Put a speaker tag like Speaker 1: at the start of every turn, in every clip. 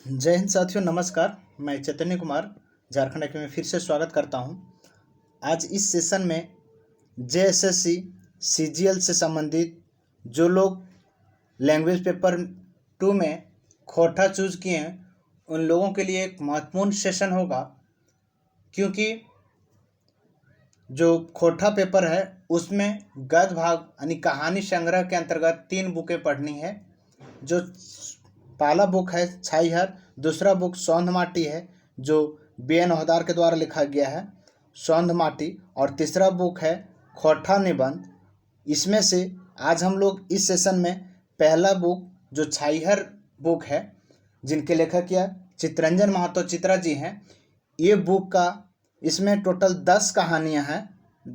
Speaker 1: जय हिंद साथियों, नमस्कार। मैं चैतन्य कुमार झारखंड के में फिर से स्वागत करता हूं। आज इस सेशन में जेएसएससी सीजीएल से संबंधित जो लोग लैंग्वेज पेपर 2 में खोटा चूज किए हैं उन लोगों के लिए एक महत्वपूर्ण सेशन होगा, क्योंकि जो खोटा पेपर है उसमें गद्य भाग यानी कहानी संग्रह के अंतर्गत 3 बुकें पढ़नी है। जो पहला बुक है छाईहर, दूसरा बुक सौंध माटी है जो BN ओहदार के द्वारा लिखा गया है सौंध माटी, और तीसरा बुक है खोटा निबंध। इसमें से आज हम लोग इस सेशन में पहला बुक जो छाईहर बुक है, जिनके लेखक या चितरंजन महतो चित्रा जी हैं, ये बुक का इसमें टोटल 10 कहानियाँ हैं।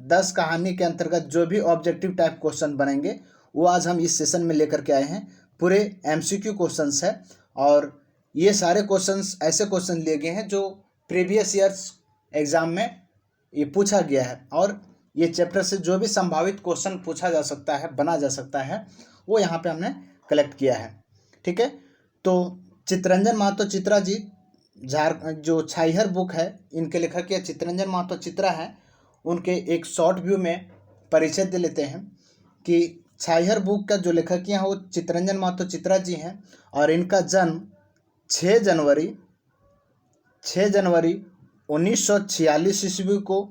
Speaker 1: 10 कहानी के अंतर्गत जो भी ऑब्जेक्टिव टाइप क्वेश्चन बनेंगे वो आज हम इस सेशन में लेकर के आए हैं। पूरे MCQ क्वेश्चंस है, और ये सारे क्वेश्चंस ऐसे क्वेश्चन लिए गए हैं जो प्रीवियस ईयर्स एग्ज़ाम में ये पूछा गया है, और ये चैप्टर से जो भी संभावित क्वेश्चन पूछा जा सकता है, बना जा सकता है, वो यहाँ पे हमने कलेक्ट किया है। ठीक है, तो चितरंजन महतो चित्रा जी जो छाईहर बुक है, इनके लेखक या चितरंजन महतो चित्रा है, उनके एक शॉर्ट व्यू में परिचय दे लेते हैं कि छाईहर बुक का जो लेखक हैं वो चितरंजन महतो चित्रा जी हैं, और इनका जन्म 6 जनवरी 1946 ईस्वी को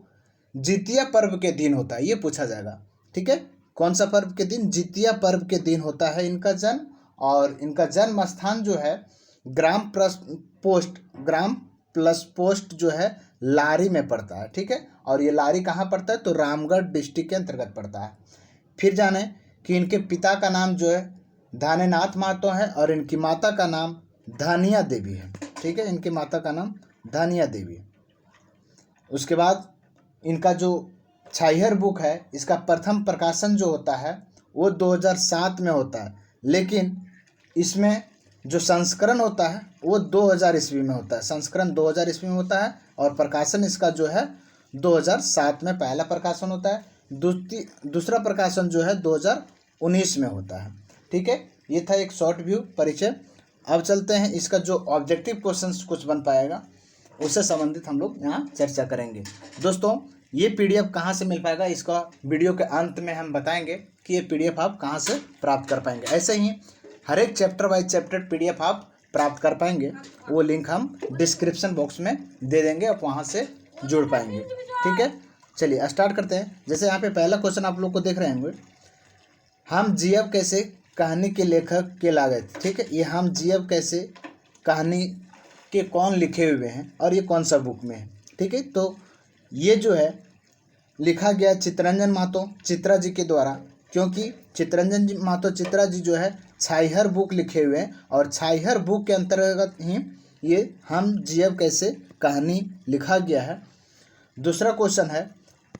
Speaker 1: जितिया पर्व के दिन होता है। ये पूछा जाएगा। ठीक है, कौन सा पर्व के दिन? जितिया पर्व के दिन होता है इनका जन्म, और इनका जन्म स्थान जो है ग्राम प्लस पोस्ट जो है लारी में पड़ता है। ठीक है, और ये लारी कहाँ पड़ता है? तो रामगढ़ डिस्ट्रिक्ट के अंतर्गत पड़ता है। फिर जाने कि इनके पिता का नाम जो है धानेनाथ महतो है, और इनकी माता का नाम धानिया देवी है। ठीक है, इनकी माता का नाम धानिया देवी है। उसके बाद इनका जो छाईहर बुक है, इसका प्रथम प्रकाशन जो होता है वो 2007 में होता है, लेकिन इसमें जो संस्करण होता है वो 2000 ईस्वी में होता है। संस्करण 2000 ईस्वी में होता है, और प्रकाशन इसका जो है 2007 में पहला प्रकाशन होता है। दूसरा प्रकाशन जो है 2019 में होता है। ठीक है, ये था एक शॉर्ट व्यू परिचय। अब चलते हैं, इसका जो ऑब्जेक्टिव क्वेश्चंस कुछ बन पाएगा उससे संबंधित हम लोग यहाँ चर्चा करेंगे। दोस्तों, ये PDF कहाँ से मिल पाएगा, इसका वीडियो के अंत में हम बताएंगे कि ये PDF आप कहाँ से प्राप्त कर पाएंगे। ऐसे ही हर एक चैप्टर बाय चैप्टर PDF आप प्राप्त कर पाएंगे, वो लिंक हम डिस्क्रिप्शन बॉक्स में दे देंगे, आप वहाँ से जुड़ पाएंगे। ठीक है, चलिए स्टार्ट करते हैं। जैसे यहाँ पे पहला क्वेश्चन आप लोग को देख रहे होंगे, हम जियब कैसे कहानी के लेखक के लागत। ठीक है, ये हम जियब कैसे कहानी के कौन लिखे हुए हैं और ये कौन सा बुक में है। ठीक है, तो ये जो है लिखा गया चितरंजन महतो चित्रा जी के द्वारा, क्योंकि चितरंजन महतो चित्रा जी जो है छाईहर बुक लिखे हुए हैं, और छाईहर बुक के अंतर्गत ही ये हम जियब कैसे कहानी लिखा गया है। दूसरा क्वेश्चन है,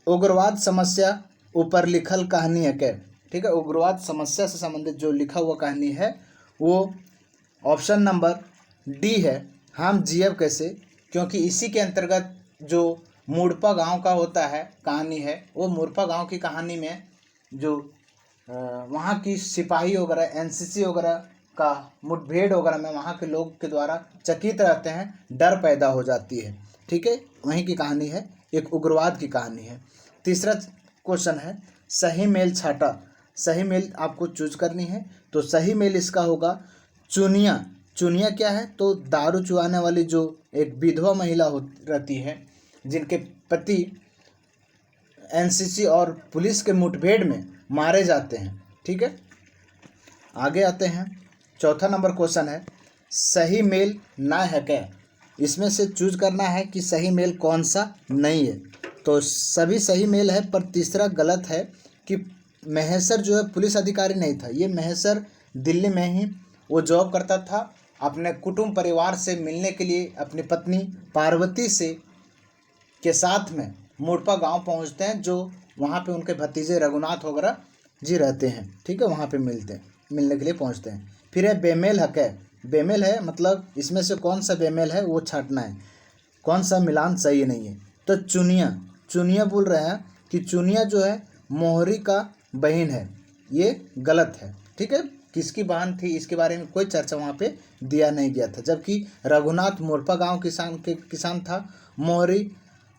Speaker 1: उग्रवाद समस्या ऊपर लिखल कहानी है क्या? ठीक है, उग्रवाद समस्या से संबंधित जो लिखा हुआ कहानी है वो ऑप्शन नंबर D है, हम जियब कैसे, क्योंकि इसी के अंतर्गत जो मुड़पा गांव का होता है कहानी है, वो मुड़पा गांव की कहानी में जो वहाँ की सिपाही वगैरह NCC वगैरह का मुठभेड़ वगैरह में वहाँ के लोग के द्वारा चकित रहते हैं, डर पैदा हो जाती है। ठीक है, वहीं की कहानी है, एक उग्रवाद की कहानी है। तीसरा क्वेश्चन है, सही मेल छाटा। सही मेल आपको चूज करनी है, तो सही मेल इसका होगा चुनिया। चुनिया क्या है? तो दारू चुराने वाली जो एक विधवा महिला रहती है, जिनके पति NCC और पुलिस के मुठभेड़ में मारे जाते हैं। ठीक है, आगे आते हैं। चौथा नंबर क्वेश्चन है, सही मेल ना है क्या? इसमें से चूज करना है कि सही मेल कौन सा नहीं है। तो सभी सही मेल है, पर तीसरा गलत है कि महेसर जो है पुलिस अधिकारी नहीं था। ये महेसर दिल्ली में ही वो जॉब करता था, अपने कुटुंब परिवार से मिलने के लिए अपनी पत्नी पार्वती से के साथ में मुड़पा गांव पहुंचते हैं, जो वहाँ पे उनके भतीजे रघुनाथ वगैरह जी रहते हैं। ठीक है, वहाँ पे मिलने के लिए पहुँचते हैं। फिर है बेमेल हक है। बेमेल है मतलब इसमें से कौन सा बेमेल है वो छांटना है, कौन सा मिलान सही नहीं है। तो चुनिया बोल रहे हैं कि चुनिया जो है मोहरी का बहन है, ये गलत है। ठीक है, किसकी बहन थी इसके बारे में कोई चर्चा वहाँ पे दिया नहीं गया था। जबकि रघुनाथ मोरपा गांव किसान था, मोहरी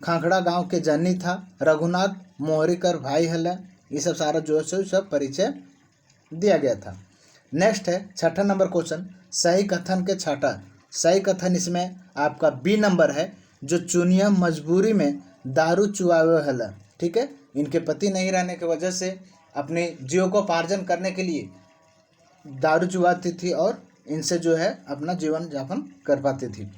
Speaker 1: खाखड़ा गांव के जनी था, रघुनाथ मोहरी कर भाई हल, ये सब सारा जो है सब परिचय दिया गया था। नेक्स्ट है छठा नंबर क्वेश्चन, सही कथन के छठा। सही कथन इसमें आपका बी नंबर है, जो चुनिया मजबूरी में दारू चुआवे हल। ठीक है, इनके पति नहीं रहने की वजह से अपने जीविकोपार्जन करने के लिए दारू चुआती थी और इनसे जो है अपना जीवन यापन कर पाती थी।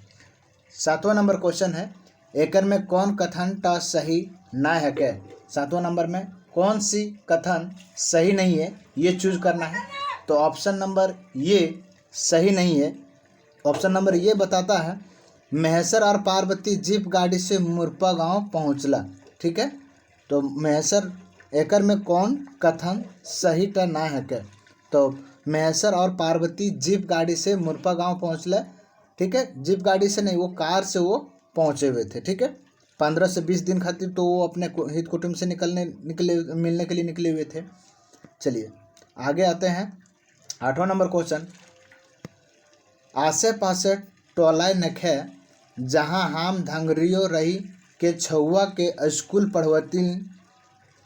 Speaker 1: सातवां नंबर क्वेश्चन है, एकर में कौन कथन टा सही ना है क्या। सातवां नंबर में कौन सी कथन सही नहीं है ये चूज करना है। तो ऑप्शन नंबर ये सही नहीं है। ऑप्शन नंबर ये बताता है महेश्वर और पार्वती जीप गाड़ी से मुरपा गांव पहुंचला। ठीक है, तो महेश्वर एकर में कौन कथन सही टा ना है क्या। तो महेश्वर और पार्वती जीप गाड़ी से मुरपा गांव पहुंचला। ठीक है, जीप गाड़ी से नहीं, वो कार से वो पहुंचे हुए थे। ठीक है, 15 से 20 दिन खातिर तो वो अपने हित कुटुंब से मिलने के लिए निकले हुए थे। चलिए आगे आते हैं। 8वां नंबर क्वेश्चन, आसे पासे टोलाय नखे जहाँ हम धंगरियो रही के छुआ के स्कूल पढ़वती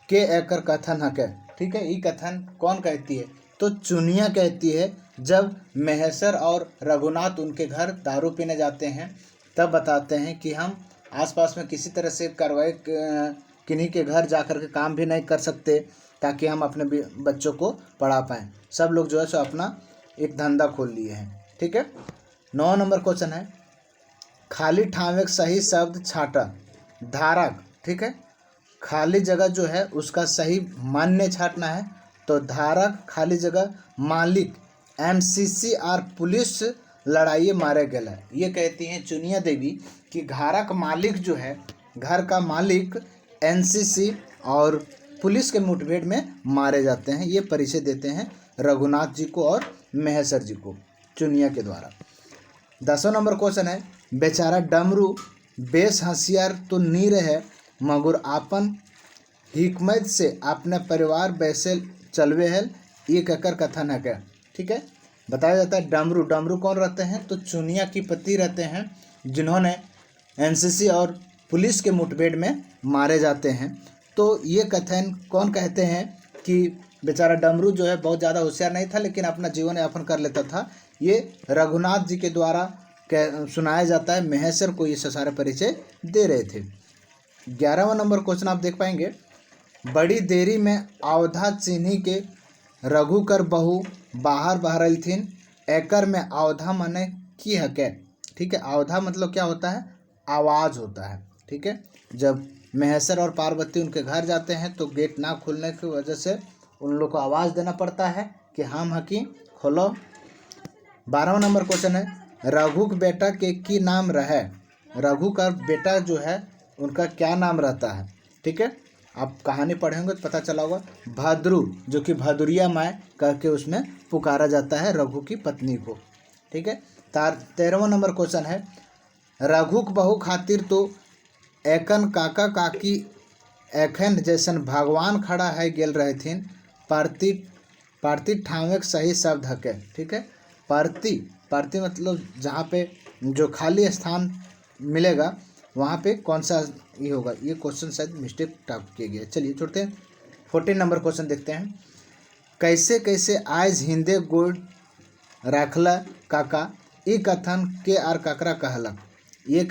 Speaker 1: के एकर कथन हके। ठीक है, ये कथन कौन कहती है। तो चुनिया कहती है। जब महेश्वर और रघुनाथ उनके घर दारू पीने जाते हैं तब बताते हैं कि हम आसपास में किसी तरह से कार्रवाई किन्हीं के घर जाकर के काम भी नहीं कर सकते ताकि हम अपने बच्चों को पढ़ा पाएँ। सब लोग जो है सो अपना एक धंधा खोल लिए हैं। ठीक है, 9 नंबर क्वेश्चन है, खाली ठावे सही शब्द छाटा। धारक। ठीक है, खाली जगह जो है उसका सही मान्य छाटना है। तो धारक खाली जगह मालिक एमसीसी और पुलिस लड़ाई मारे गए। ये कहती हैं चुनिया देवी कि घरक मालिक जो है, घर का मालिक एनसीसी और पुलिस के मुठभेड़ में मारे जाते हैं। ये परिचय देते हैं रघुनाथ जी को और महेश्वर जी को चुनिया के द्वारा। 10वां नंबर क्वेश्चन है, बेचारा डमरू बेस हंसियार तो नी रहे मगर आपन हिकमत से अपने परिवार बैसे चलवे है, ये कहकर कथन है क्या। ठीक है, बताया जाता है डमरू। डमरू कौन रहते हैं। तो चुनिया की पति रहते हैं जिन्होंने एनसीसी और पुलिस के मुठभेड़ में मारे जाते हैं। तो ये कथन कौन कहते हैं कि बेचारा डमरू जो है बहुत ज़्यादा होशियार नहीं था लेकिन अपना जीवन यापन कर लेता था। ये रघुनाथ जी के द्वारा सुनाया जाता है। महेश्वर को ये सारे परिचय दे रहे थे। 11वां नंबर क्वेश्चन आप देख पाएंगे, बड़ी देरी में अवधा चिन्ही के रघु कर बहू बाहर बहरल थीन एकर में अवधा मने की हके। ठीक है, अवधा मतलब क्या होता है, आवाज़ होता है। ठीक है, जब महेश्वर और पार्वती उनके घर जाते हैं तो गेट ना खुलने की वजह से उन लोग को आवाज़ देना पड़ता है कि हम हकी खोलो। 12वां नंबर क्वेश्चन है, रघु के बेटा के की नाम रहे। रघु का बेटा जो है उनका क्या नाम रहता है। ठीक है, आप कहानी पढ़ेंगे तो पता चला होगा। भद्रू, जो कि भदुरिया माँ करके उसमें पुकारा जाता है रघु की पत्नी को। ठीक है, 13वां नंबर क्वेश्चन है, रघु के बहू खातिर तो एकन काका काकी एखन जैसन भगवान खड़ा है गेल रहे थीन पार्ती ठावे के सही शब्द हके। ठीक है, पार्ती मतलब जहाँ पे जो खाली स्थान मिलेगा वहाँ पे कौन सा ये होगा। ये क्वेश्चन शायद मिस्टेक टाइप किया गया। चलिए छोड़ते हैं। 14 नंबर क्वेश्चन देखते हैं, कैसे कैसे आज हिंदे गोड़ रखला काका ई कथन के आर काकरा कहलक। ये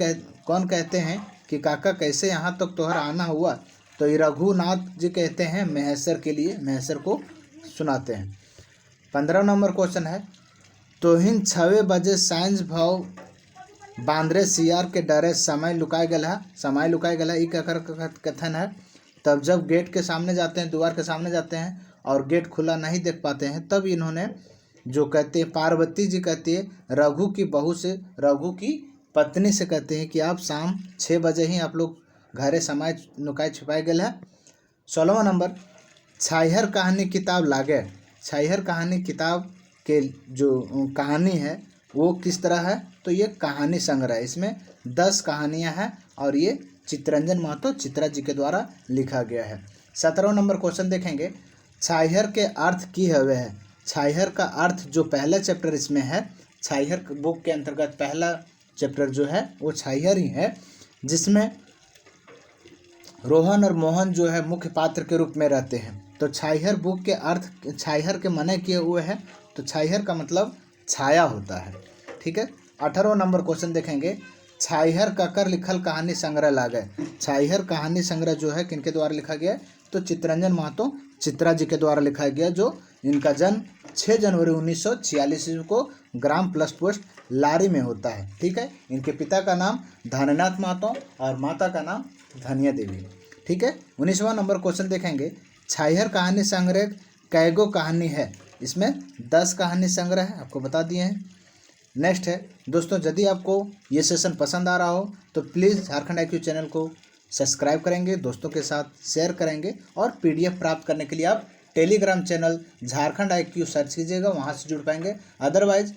Speaker 1: कौन कहते हैं कि काका कैसे यहाँ तक तोहर आना हुआ। तो ये रघुनाथ जी कहते हैं महेश्वर के लिए, महेश्वर को सुनाते हैं। 15 नंबर क्वेश्चन है, तोहिन 6 बजे साइंस भाव बांद्रे सियार के डरे समय लुकाए गया है। समय लुकाए गया है ये कथन है। तब जब गेट के सामने जाते हैं, द्वार के सामने जाते हैं और गेट खुला नहीं देख पाते हैं, तब इन्होंने जो कहते हैं पार्वती जी कहती है रघु की बहू से, रघु की पत्नी से कहते हैं कि आप शाम 6 बजे ही आप लोग घरे समय लुकाए छिपाए गए है। 16वां नंबर, छाइहर कहानी किताब लागे। छाइहर कहानी किताब के जो कहानी है वो किस तरह है। तो ये कहानी संग्रह है, इसमें 10 कहानियाँ हैं और ये चित्तरंजन महतो चित्रा जी के द्वारा लिखा गया है। 17वां नंबर क्वेश्चन देखेंगे, छाइहर के अर्थ की हवे है। छाइहर का अर्थ जो पहला चैप्टर इसमें है, छाइहर बुक के अंतर्गत पहला चैप्टर जो है वो छाइहर ही है, जिसमें रोहन और मोहन जो है मुख्य पात्र के रूप में रहते हैं। तो छाइहर बुक के अर्थ छाइहर के मने किए हुए हैं, तो छाइहर का मतलब छाया होता है। ठीक है, 18वां नंबर क्वेश्चन देखेंगे, छाइहर ककर लिखल कहानी संग्रह लागे। छाइहर कहानी संग्रह जो है किनके द्वारा लिखा गया है, तो चित्तरंजन महतो चित्रा जी के द्वारा लिखा गया, जो इनका जन्म 6 जनवरी 1946 ईस्वी को ग्राम प्लस पोस्ट लारी में होता है। ठीक है, इनके पिता का नाम धानेनाथ महतो और माता का नाम धनिया देवी। ठीक है, 19वां नंबर क्वेश्चन देखेंगे, छाइहर कहानी संग्रह कैगो कहानी है। इसमें 10 कहानी संग्रह है, आपको बता दिए हैं। नेक्स्ट है दोस्तों, यदि आपको ये सेशन पसंद आ रहा हो तो प्लीज़ झारखंड IQ चैनल को सब्सक्राइब करेंगे, दोस्तों के साथ शेयर करेंगे, और PDF प्राप्त करने के लिए आप Telegram channel Jharkhand IQ search कीजिएगा, वहाँ से जुड़ पाएंगे। अदरवाइज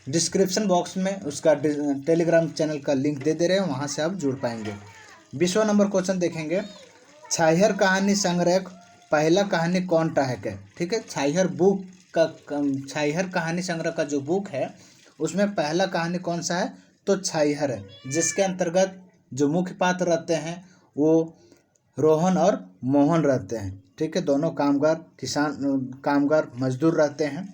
Speaker 1: डिस्क्रिप्शन बॉक्स में उसका टेलीग्राम चैनल का लिंक दे रहे हैं, वहाँ से आप जुड़ पाएंगे। 20वां नंबर क्वेश्चन देखेंगे, छाइहर कहानी संग्रह पहला कहानी कौन टा है क्या। ठीक है, छाइहर बुक का छाइहर कहानी संग्रह का जो बुक है उसमें पहला कहानी कौन सा है, तो छाइहर है, जिसके अंतर्गत जो मुख्य पात्र रहते हैं वो रोहन और मोहन रहते हैं। ठीक है, दोनों कामगार मजदूर रहते हैं।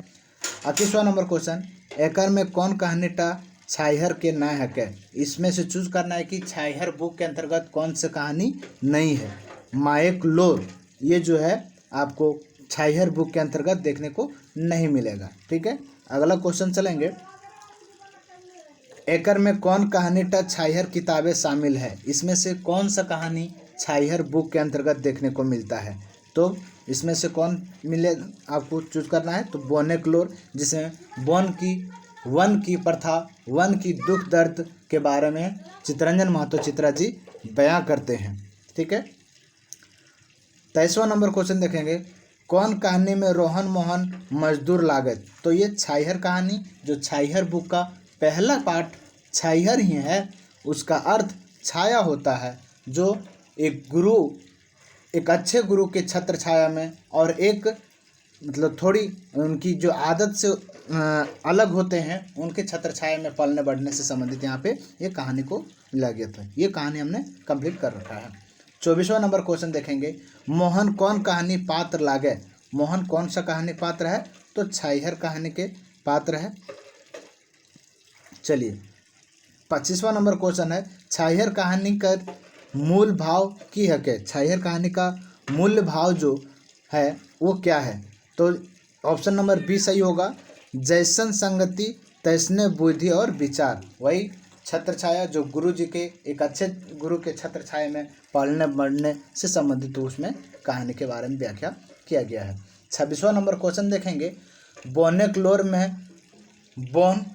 Speaker 1: 21वां नंबर क्वेश्चन, एकर में कौन कहानी टा छाइहर के ना है क्या। इसमें से चूज करना है कि छाइहर बुक के अंतर्गत कौन सी कहानी नहीं है। माएक लोर ये जो है आपको छाइहर बुक के अंतर्गत देखने को नहीं मिलेगा। ठीक है, अगला क्वेश्चन चलेंगे, एकर में कौन कहानी टा छाइहर किताबें शामिल है। इसमें से कौन सा कहानी छाइहर बुक के अंतर्गत देखने को मिलता है, तो इसमें से कौन मिले आपको चूज करना है, तो बोनेक्लोर, जिसमें वन की प्रथा, वन की दुख दर्द के बारे में चित्तरंजन महतो चित्रा जी बयां करते हैं। ठीक है, 23वां नंबर क्वेश्चन देखेंगे, कौन कहानी में रोहन मोहन मजदूर लागत। तो ये छाइहर कहानी जो छाइहर बुक का पहला पार्ट छाइहर ही है, उसका अर्थ छाया होता है, जो एक अच्छे गुरु के छत्र छाया में और एक मतलब थोड़ी उनकी जो आदत से अलग होते हैं उनके छत्र छाया में पलने बढ़ने से संबंधित यहाँ पे ये कहानी को मिला गया था। ये कहानी हमने कंप्लीट कर रखा है। 24वां नंबर क्वेश्चन देखेंगे, मोहन कौन कहानी पात्र लागे। मोहन कौन सा कहानी पात्र है, तो छाइहर कहानी के पात्र है। चलिए 25वां नंबर क्वेश्चन है, छाइहर कहानी का मूल भाव की है क्या। छाइहर कहानी का मूल्य भाव जो है वो क्या है, तो ऑप्शन नंबर बी सही होगा, जैसन संगति तैसने बुद्धि और विचार। वही छत्र छाया जो गुरु जी के एक अच्छे गुरु के छत्र छाया में पढ़ने बढ़ने से संबंधित उसमें कहानी के बारे में व्याख्या किया गया है। 26वां नंबर क्वेश्चन देखेंगे, बोनेक्लोर में बोन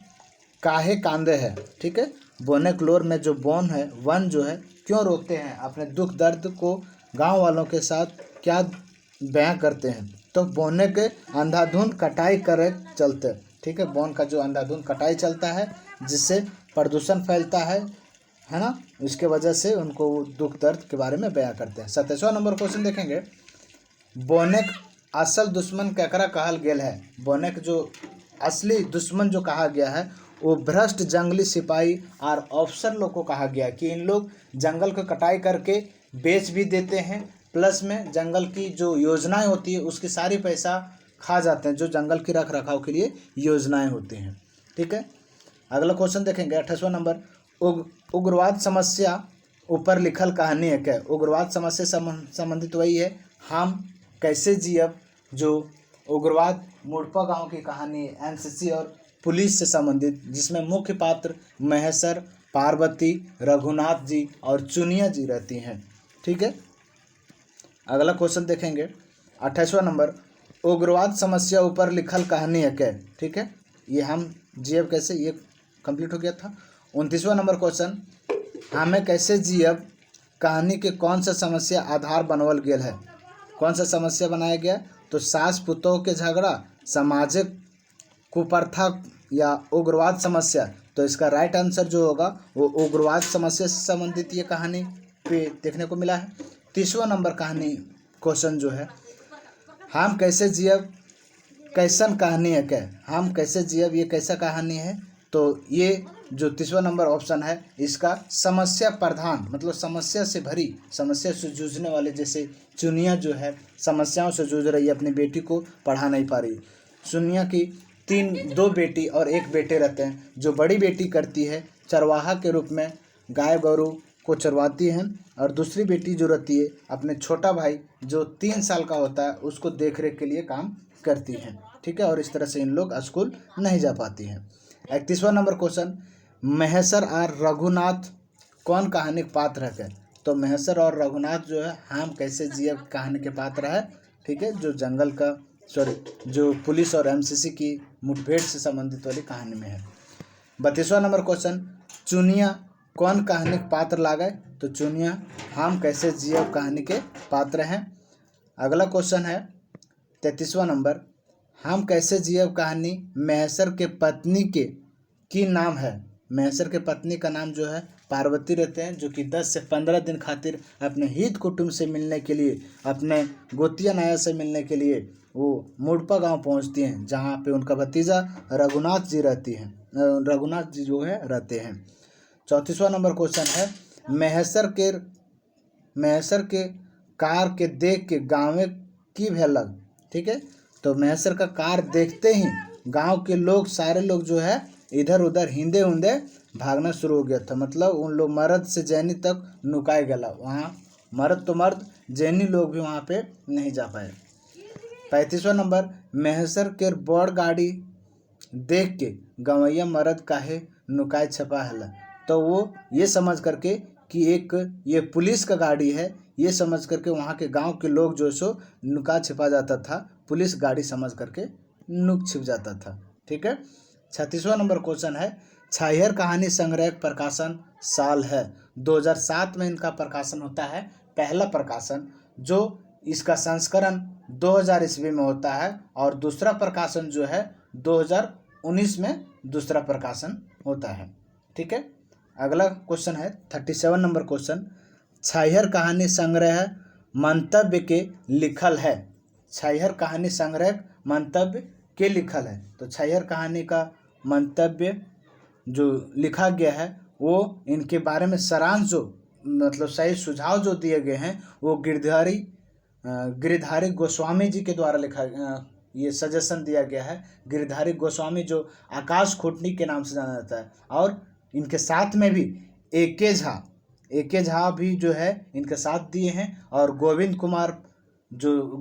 Speaker 1: काहे कांदे है। ठीक है, बोनेक्लोर में जो बोन है, वन जो है क्यों रोते हैं, अपने दुख दर्द को गांव वालों के साथ क्या बयां करते हैं, तो बोने के अंधाधुंध कटाई करे चलते। ठीक है, बोन का जो अंधाधुंध कटाई चलता है जिससे प्रदूषण फैलता है ना, इसके वजह से उनको दुख दर्द के बारे में बयां करते हैं। 27वां नंबर क्वेश्चन देखेंगे, बोनेक असल दुश्मन केकरा कहल गेल है। बोनेक जो असली दुश्मन जो कहा गया है वो भ्रष्ट जंगली सिपाही और अफसर लोग को कहा गया कि इन लोग जंगल को कटाई करके बेच भी देते हैं, प्लस में जंगल की जो योजनाएं होती है उसकी सारी पैसा खा जाते हैं, जो जंगल की रख रखाव के लिए योजनाएं होती हैं। ठीक है, अगला क्वेश्चन देखेंगे 28वां नंबर, उग्रवाद समस्या ऊपर लिखल कहानी है क्या। उग्रवाद समस्या संबंधित वही है, हम कैसे जियब, जो उग्रवाद मुड़पा गांव की कहानी NCC और पुलिस से संबंधित, जिसमें मुख्य पात्र महेश्वर, पार्वती, रघुनाथ जी और चुनिया जी रहती हैं। ठीक है, अगला क्वेश्चन देखेंगे 28वां नंबर, उग्रवाद समस्या ऊपर लिखल कहानी है क्या। ठीक है, ये हम जियब कैसे, ये कंप्लीट हो गया था। 29वां नंबर क्वेश्चन, हमें कैसे जियब कहानी के कौन सा समस्या आधार बनवल गेल है। कौन सा समस्या बनाया गया, तो सास पुतोह के झगड़ा, सामाजिक कुप्रथा या उग्रवाद समस्या। तो इसका राइट आंसर जो होगा वो उग्रवाद समस्या से संबंधित ये कहानी पे देखने को मिला है। 30वां नंबर कहानी क्वेश्चन जो है, हम कैसे जियब कैसन कहानी है क्या, हम कैसे जियब, ये कैसा कहानी है। तो ये जो तीसरा नंबर ऑप्शन है इसका समस्या प्रधान, मतलब समस्या से भरी, समस्या से जूझने वाले, जैसे चुनिया जो है समस्याओं से जूझ रही है, अपनी बेटी को पढ़ा नहीं पा रही। चुनिया की दो बेटी और एक बेटे रहते हैं। जो बड़ी बेटी करती है चरवाहा के रूप में, गाय गोरू को चरवाती हैं, और दूसरी बेटी जो रहती है अपने छोटा भाई जो 3 साल का होता है उसको देख रेख के लिए काम करती हैं। ठीक है, और इस तरह से इन लोग स्कूल नहीं जा पाती हैं। 31वां नंबर क्वेश्चन, महेश्वर और रघुनाथ कौन कहानी के पात्र है। तो महेश्वर और रघुनाथ जो है हम कैसे जिए कहानी के पात्र है। ठीक है, जो जंगल का जो पुलिस और एमसीसी की मुठभेड़ से संबंधित वाली कहानी में है। 32वां नंबर क्वेश्चन, चुनिया कौन कहानी के पात्र लागे। तो चुनिया हम कैसे जिए कहानी के पात्र हैं। अगला क्वेश्चन है 33वां नंबर, हम कैसे जिए कहानी महेश्वर के पत्नी के की नाम है। महेश्वर के पत्नी का नाम जो है पार्वती रहते हैं, जो कि 10 से 15 दिन खातिर अपने हित कुटुंब से मिलने के लिए, अपने गोतिया नाया से मिलने के लिए वो मुड़पा गांव पहुंचती हैं, जहां पे उनका भतीजा रघुनाथ जी रघुनाथ जी जो है रहते हैं। 34वां नंबर क्वेश्चन है, महेश्वर के कार के देख के गाँव की भेलक। ठीक है, तो महेश्वर का कार देखते ही गांव के लोग, सारे लोग जो है इधर उधर हिंदे हुंदे भागना शुरू हो गया था। मतलब उन लोग मर्द से जैनी तक नुकाए गला, वहाँ मर्द तो मर्द, जैनी लोग भी वहाँ पे नहीं जा पाए। 35वां नंबर, महेश्वर के बड़ गाड़ी देख के गवैया मर्द काहे नुकाए छपा है। तो वो ये समझ करके कि एक ये पुलिस का गाड़ी है, ये समझ करके वहाँ के गांव के लोग जो सो नुका छिपा जाता था, पुलिस गाड़ी समझ करके नुक छिप जाता था। ठीक है, 36वां नंबर क्वेश्चन है, छाहियर कहानी संग्रह प्रकाशन साल है। 2007 में इनका प्रकाशन होता है, पहला प्रकाशन, जो इसका संस्करण 2000 ईस्वी में होता है, और दूसरा प्रकाशन जो है 2019 में दूसरा प्रकाशन होता है। ठीक है, अगला क्वेश्चन है 37 नंबर क्वेश्चन, छाहियर कहानी संग्रह मंतव्य के लिखल है। छाहियर कहानी संग्रह मंतव्य के लिखल है। तो छाहियर कहानी का मंतव्य जो लिखा गया है वो इनके बारे में सारांश, जो मतलब सही सुझाव जो दिए गए हैं वो गिरिधारी गोस्वामी जी के द्वारा लिखा, ये सजेशन दिया गया है। गिरिधारी गोस्वामी जो आकाश खूंटनी के नाम से जाना जाता है, और इनके साथ में भी एके झा भी जो है इनके साथ दिए हैं, और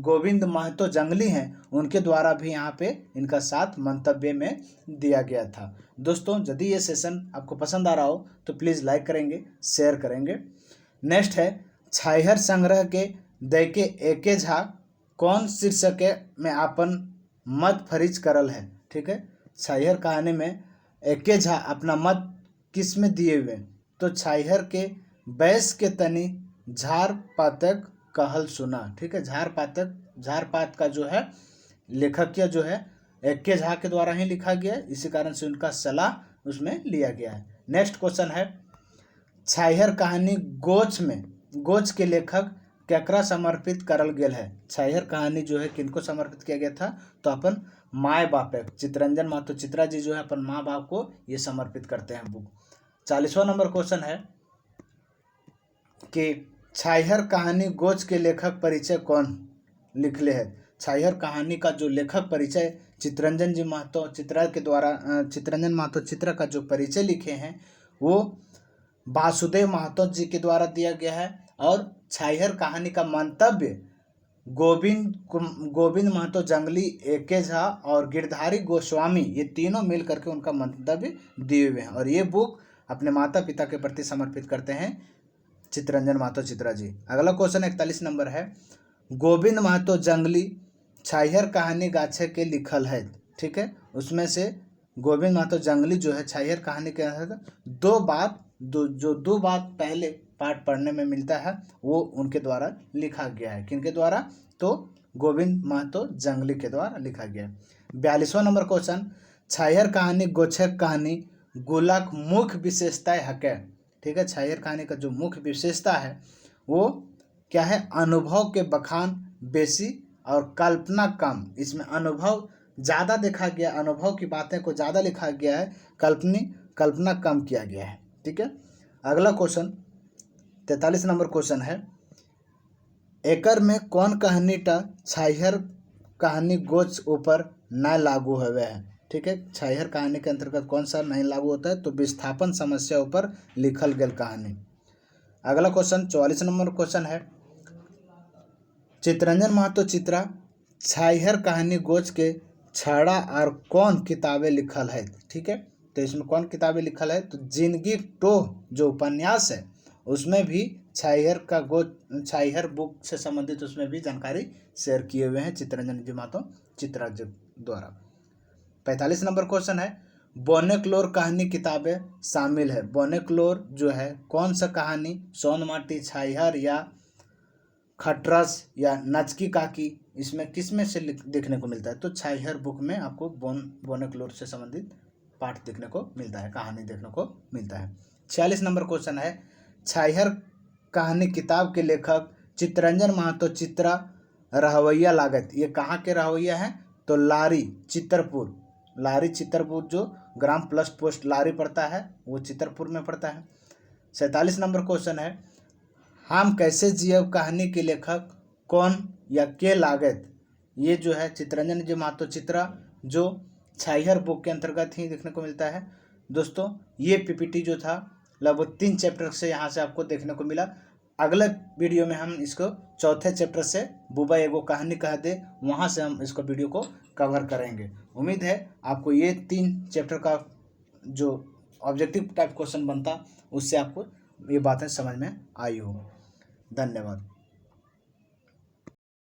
Speaker 1: गोविंद महतो जंगली हैं, उनके द्वारा भी यहाँ पे इनका साथ मंतव्य में दिया गया था। दोस्तों, यदि ये सेशन आपको पसंद आ रहा हो तो प्लीज़ लाइक करेंगे, शेयर करेंगे। नेक्स्ट है, छाहियर संग्रह के दैके एके झा कौन शीर्षक में आपन मत फरीज करल है। ठीक है, छाहियर कहानी में एके झा अपना मत किस में दिए हुए। तो छाहियर के बैस के तनी झार पातक कहल सुना। ठीक है, झार पात का जो है लेखक जो है एके झा के द्वारा ही लिखा गया है, इसी कारण से उनका सलाह उसमें लिया गया है। नेक्स्ट क्वेश्चन है, छाहियर कहानी गोच के लेखक केकरा समर्पित करल गेल है। छाहियर कहानी जो है किनको समर्पित किया गया था। तो अपन माए बाप है, चितरंजन महतो चित्रा जी जो है अपन माँ बाप को ये समर्पित करते हैं बुक। 40वां नंबर क्वेश्चन है कि छाहियर कहानी गोच के लेखक परिचय कौन लिखले है। छाहियर कहानी का जो लेखक परिचय चितरंजन महतो चित्रा का जो परिचय लिखे हैं वो वासुदेव महतो जी के द्वारा दिया गया है। और छाहियर कहानी का मंतव्य गोविंद महतो जंगली, एके झा और गिरधारी गोस्वामी, ये तीनों मिल करके उनका मंतव्य दिए हुए हैं, और ये बुक अपने माता पिता के प्रति समर्पित करते हैं चितरंजन महतो चित्रा जी। अगला क्वेश्चन 41 नंबर है, गोविंद महतो जंगली छाहियर कहानी गाछे के लिखल है। ठीक है, उसमें से गोविंद महतो जंगली जो है छाहियर कहानी के दो बात पहले पार्ट पढ़ने में मिलता है, वो उनके द्वारा लिखा गया है। किनके द्वारा। तो गोविंद महतो जंगली के द्वारा लिखा गया है। 42वां नंबर क्वेश्चन, छाहियर कहानी गोछक कहानी गुलाक मुख्य विशेषताएं हकै। ठीक है, छाहियर कहानी का जो मुख्य विशेषता है वो क्या है, अनुभव के बखान बेसी और कल्पना कम। इसमें अनुभव ज़्यादा देखा गया, अनुभव की बातें को ज़्यादा लिखा गया है, कल्पना कम किया गया है। ठीक है। अगला क्वेश्चन 43 नंबर क्वेश्चन है, एकर में कौन कहानी टा छाइहर कहानी गोच ऊपर न लागू हुए है। ठीक है, छाइहर कहानी के अंतर्गत कौन सा नहीं लागू होता है, तो विस्थापन समस्या ऊपर लिखल गल कहानी। अगला क्वेश्चन 44 नंबर क्वेश्चन है, चितरंजन महतो चित्रा छाइहर कहानी गोच के छड़ा और कौन किताबें लिखल है। ठीक है, तो इसमें कौन किताबें लिखल है, तो जिंदगी टोह जो उपन्यास है उसमें भी छाइहर बुक से संबंधित उसमें भी जानकारी शेयर किए हुए हैं चितरंजन जी महतो चित्रा जी द्वारा। 45 नंबर क्वेश्चन है, बोनेक्लोर कहानी किताबें शामिल है। बोनेक्लोर जो है कौन सा कहानी, सोनमाटी, छाइहर या खटरस या नचकी काकी, इसमें किस में से देखने को मिलता है, तो छाइहर बुक में आपको बोनेक्लोर से संबंधित पाठ देखने को मिलता है, कहानी देखने को मिलता है। 46 नंबर क्वेश्चन है, छाइहर कहानी किताब के लेखक चितरंजन महतो चित्रा रहवैया लागत, ये कहाँ के रहवैया हैं, तो लारी चित्रपुर जो ग्राम प्लस पोस्ट लारी पड़ता है वो चित्रपुर में पड़ता है। 47 नंबर क्वेश्चन है, हम कैसे जियब कहानी के लेखक कौन या के लागत, ये जो है चितरंजन जी महतो चित्रा जो छाइहर बुक के अंतर्गत ही देखने को मिलता है। दोस्तों ये पीपीटी जो था लगभग 3 चैप्टर से यहाँ से आपको देखने को मिला। अगले वीडियो में हम इसको चौथे चैप्टर से बुबा एगो कहानी कह दे, वहाँ से हम इसको वीडियो को कवर करेंगे। उम्मीद है आपको ये 3 चैप्टर का जो ऑब्जेक्टिव टाइप क्वेश्चन बनता उससे आपको ये बातें समझ में आई हो। धन्यवाद।